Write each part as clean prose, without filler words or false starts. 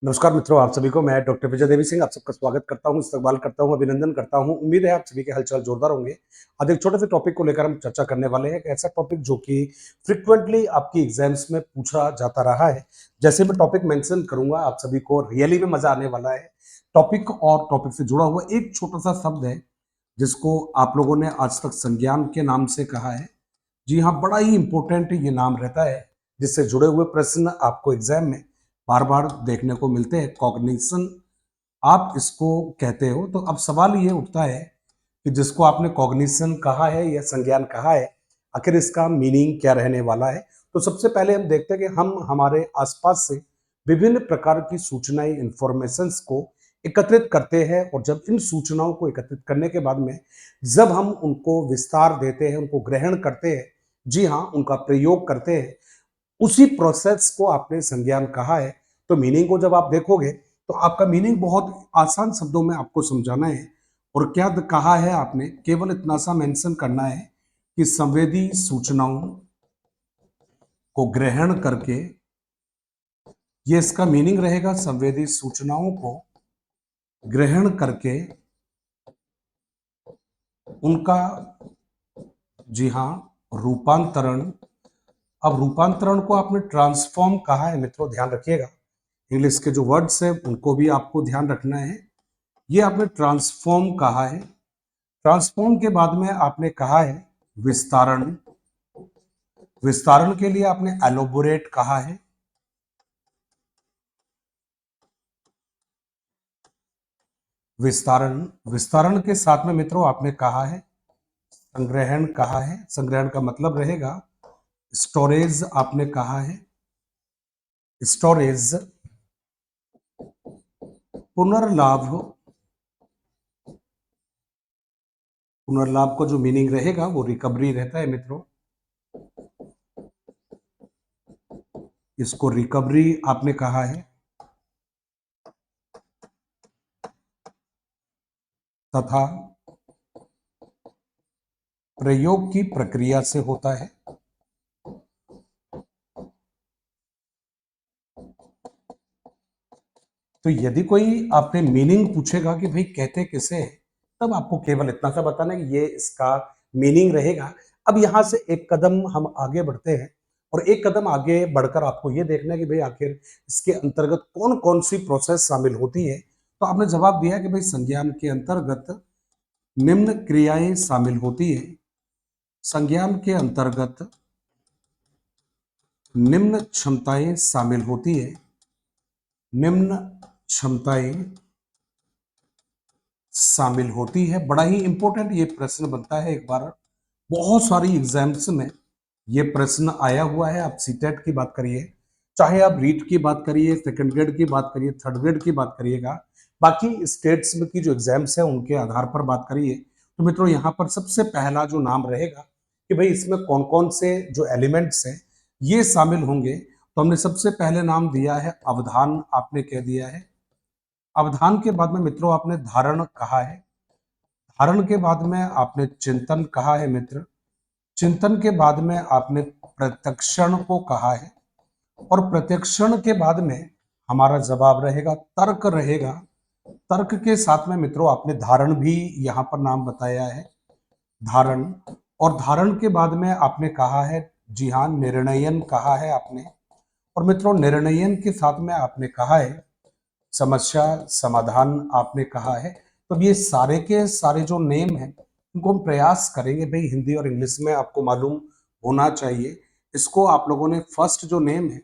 नमस्कार मित्रों, आप सभी को मैं डॉक्टर विजय देवी सिंह आप सबका स्वागत करता हूं, इस्तकबाल करता हूं, अभिनंदन करता हूं। उम्मीद है आप सभी के हालचाल जोरदार होंगे। आज एक छोटे से टॉपिक को लेकर हम चर्चा करने वाले हैं। एक ऐसा टॉपिक जो कि फ्रीक्वेंटली आपकी एग्जाम्स में पूछा जाता रहा है। जैसे मैं टॉपिक मेंशन करूंगा, आप सभी को रियली में मजा आने वाला है। टॉपिक और टॉपिक से जुड़ा हुआ एक छोटा सा शब्द है जिसको आप लोगों ने आज तक संज्ञान के नाम से कहा है। जी हाँ, बड़ा ही इंपॉर्टेंट ये नाम रहता है, जिससे जुड़े हुए प्रश्न आपको एग्जाम में बार बार देखने को मिलते हैं। कॉग्निशन आप इसको कहते हो। तो अब सवाल ये उठता है कि जिसको आपने कॉग्निशन कहा है या संज्ञान कहा है, आखिर इसका मीनिंग क्या रहने वाला है। तो सबसे पहले हम देखते हैं कि हम हमारे आसपास से विभिन्न प्रकार की सूचनाएं, इंफॉर्मेशंस को एकत्रित करते हैं, और जब इन सूचनाओं को एकत्रित करने के बाद में जब हम उनको विस्तार देते हैं, उनको ग्रहण करते हैं, जी हाँ, उनका प्रयोग करते हैं, उसी प्रोसेस को आपने संज्ञान कहा है। तो मीनिंग को जब आप देखोगे तो आपका मीनिंग बहुत आसान शब्दों में आपको समझाना है। और क्या कहा है आपने, केवल इतना सा मेंशन करना है कि संवेदी सूचनाओं को ग्रहण करके, ये इसका मीनिंग रहेगा। संवेदी सूचनाओं को ग्रहण करके उनका, जी हाँ, रूपांतरण। अब रूपांतरण को आपने ट्रांसफॉर्म कहा है मित्रों, ध्यान रखिएगा। इंग्लिश के जो वर्ड्स हैं उनको भी आपको ध्यान रखना है। ये आपने ट्रांसफॉर्म कहा है। ट्रांसफॉर्म के बाद में आपने कहा है विस्तारण। विस्तारण के लिए आपने एलोबोरेट कहा है। विस्तारण विस्तारण के साथ में मित्रों आपने कहा है संग्रहण कहा है। संग्रहण का मतलब रहेगा स्टोरेज, आपने कहा है स्टोरेज। पुनर्लाभ, पुनर्लाभ को जो मीनिंग रहेगा वो रिकवरी रहता है मित्रों। इसको रिकवरी आपने कहा है। तथा प्रयोग की प्रक्रिया से होता है। तो यदि कोई आपने मीनिंग पूछेगा कि भाई कहते किसे हैं, तब आपको केवल इतना सा बताना है कि ये इसका मीनिंग रहेगा। अब यहां से एक कदम हम आगे बढ़ते हैं, और एक कदम आगे बढ़कर आपको ये देखना है कि भाई आखिर इसके अंतर्गत कौन कौन सी प्रोसेस शामिल होती है। तो आपने जवाब दिया कि भाई संज्ञान के अंतर्गत निम्न क्रियाएं शामिल होती है। संज्ञान के अंतर्गत निम्न क्षमताएं शामिल होती है। निम्न क्षमताएं शामिल होती है। बड़ा ही इंपॉर्टेंट ये प्रश्न बनता है। एक बार बहुत सारी एग्जाम्स में ये प्रश्न आया हुआ है। आप सीटेट की बात करिए, चाहे आप रीट की बात करिए, सेकंड ग्रेड की बात करिए, थर्ड ग्रेड की बात करिएगा, बाकी स्टेट्स में की जो एग्जाम्स है उनके आधार पर बात करिए, तो मित्रों यहाँ पर सबसे पहला जो नाम रहेगा कि भाई इसमें कौन कौन से जो एलिमेंट्स हैं ये शामिल होंगे, तो हमने सबसे पहले नाम दिया है अवधान, आपने कह दिया है। अवधान के बाद में मित्रों आपने धारण कहा है। धारण के बाद में आपने चिंतन कहा है मित्र। चिंतन के बाद में आपने प्रत्यक्षण को कहा है। और प्रत्यक्षण के बाद में हमारा जवाब रहेगा तर्क रहेगा। तर्क के साथ में मित्रों आपने धारण भी यहाँ पर नाम बताया है, धारण। और धारण के बाद में आपने कहा है, जी हाँ, निर्णयन कहा है आपने। और मित्रों निर्णयन के साथ में आपने कहा है समस्या समाधान, आपने कहा है। तो ये सारे के सारे जो नेम हैं उनको हम प्रयास करेंगे, भाई हिंदी और इंग्लिश में आपको मालूम होना चाहिए। इसको आप लोगों ने फर्स्ट जो नेम है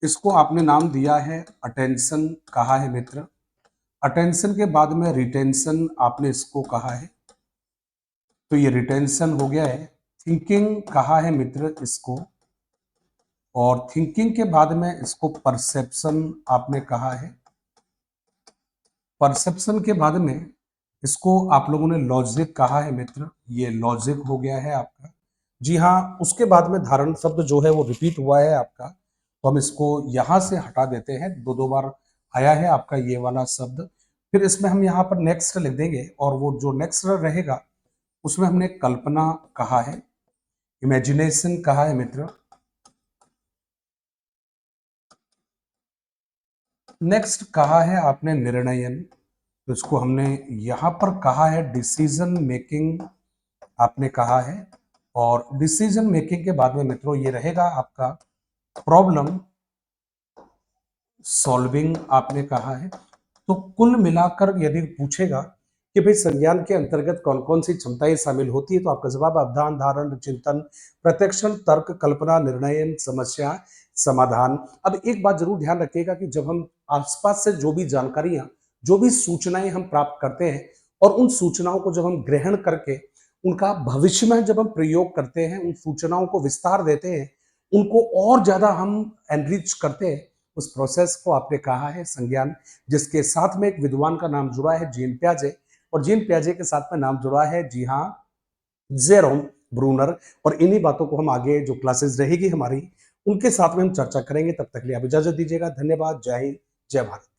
इसको आपने नाम दिया है अटेंशन, कहा है मित्र। अटेंशन के बाद में रिटेंशन आपने इसको कहा है, तो ये रिटेंशन हो गया है। थिंकिंग कहा है मित्र इसको, और थिंकिंग के बाद में इसको परसेप्शन आपने कहा है। परसेप्शन के बाद में इसको आप लोगों ने लॉजिक कहा है मित्र, ये लॉजिक हो गया है आपका। जी हाँ, उसके बाद में धारण शब्द जो है वो रिपीट हुआ है आपका, तो हम इसको यहां से हटा देते हैं। दो दो बार आया है आपका ये वाला शब्द। फिर इसमें हम यहाँ पर नेक्स्ट लिख देंगे, और वो जो नेक्स्ट रहेगा उसमें हमने कल्पना कहा है, इमेजिनेशन कहा है मित्र। नेक्स्ट कहा है आपने निर्णयन, तो इसको हमने यहां पर कहा है डिसीजन मेकिंग, आपने कहा है। और डिसीजन मेकिंग के बाद में मित्रों ये रहेगा आपका प्रॉब्लम सॉल्विंग, आपने कहा है। तो कुल मिलाकर यदि पूछेगा कि भाई संज्ञान के अंतर्गत कौन कौन सी क्षमताएं शामिल होती है, तो आपका जवाब अवधान, धारण, चिंतन, प्रत्यक्षण, तर्क, कल्पना, निर्णय, समस्या समाधान। अब एक बात जरूर ध्यान रखिएगा कि जब हम आसपास से जो भी जानकारियां, जो भी सूचनाएं हम प्राप्त करते हैं और उन सूचनाओं को जब हम ग्रहण करके उनका भविष्य में जब हम प्रयोग करते हैं, उन सूचनाओं को विस्तार देते हैं, उनको और ज्यादा हम एनरिच करते हैं, उस प्रोसेस को आपने कहा है संज्ञान, जिसके साथ में एक विद्वान का नाम जुड़ा है जीन प्याजे, और जीन प्याजे के साथ में नाम जुड़ा है, जी हाँ, जेरोम ब्रूनर। और इन्हीं बातों को हम आगे जो क्लासेस रहेगी हमारी उनके साथ में हम चर्चा करेंगे। तब तक के लिए आप इजाजत दीजिएगा। धन्यवाद। जय हिंद, जय भारत।